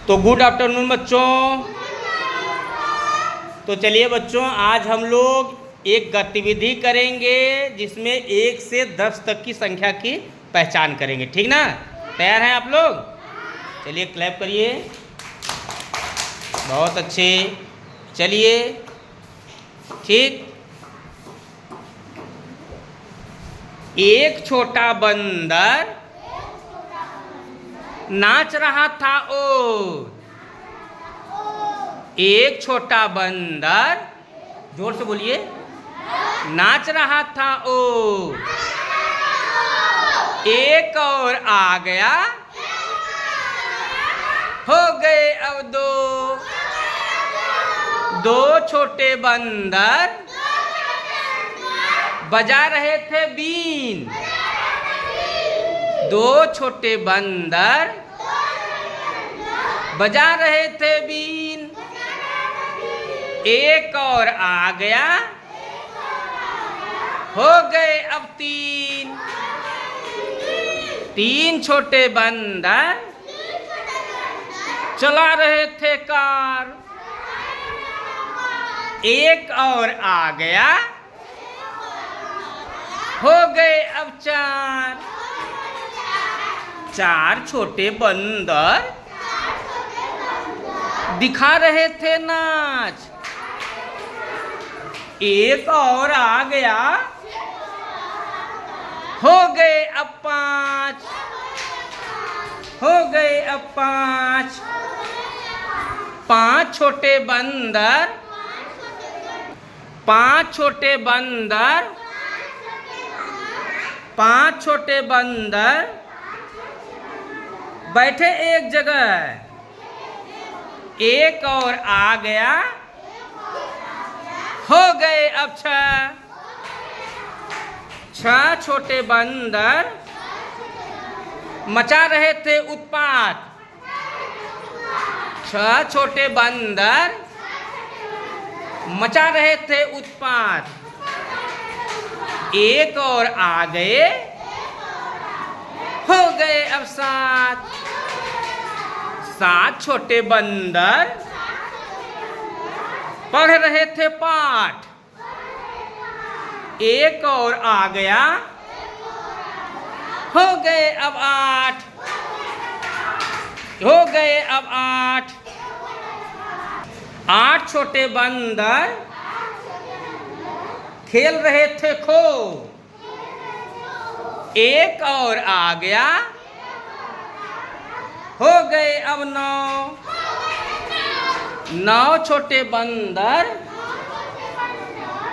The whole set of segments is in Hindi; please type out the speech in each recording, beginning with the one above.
तो गुड आफ्टरनून बच्चों। तो चलिए बच्चों, आज हम लोग एक गतिविधि करेंगे जिसमें 1 से 10 तक की संख्या की पहचान करेंगे। ठीक ना? तैयार हैं आप लोग? चलिए क्लैप करिए। बहुत अच्छे। चलिए ठीक। एक छोटा बंदर नाच रहा था ओ। एक छोटा बंदर, जोर से बोलिए, नाच रहा था ओ। एक और आ गया, हो गए अब दो। दो छोटे बंदर बजा रहे थे बीन। दो छोटे बंदर बजा रहे थे बीन। एक और आ गया, हो गए अब तीन। तीन छोटे बंदर चला रहे थे कार। एक और आ गया, हो गए अब चार। चार छोटे बंदर दिखा रहे थे नाच। एक और आ गया, हो गए अब पांच। हो गए अब पांच। पांच छोटे बंदर, पांच छोटे बंदर, पांच छोटे बंदर बैठे एक जगह। एक और आ गया, हो गए अब छह। छह छोटे बंदर मचा रहे थे उत्पात। छह छोटे बंदर मचा रहे थे उत्पात। एक और आ गए, हो गए अब सात। सात छोटे बंदर पढ़ रहे थे पाठ। एक और आ गया, हो गए अब आठ। हो गए अब आठ। आठ छोटे बंदर खेल रहे थे खो। एक और आ गया, हो गए अब नौ। नौ छोटे बंदर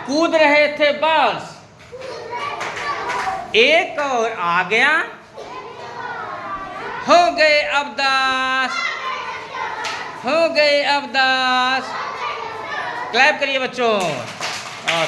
कूद रहे थे बस। एक और आ गया, हो गए अब 10। हो गए अब 10। क्लैप करिए बच्चों।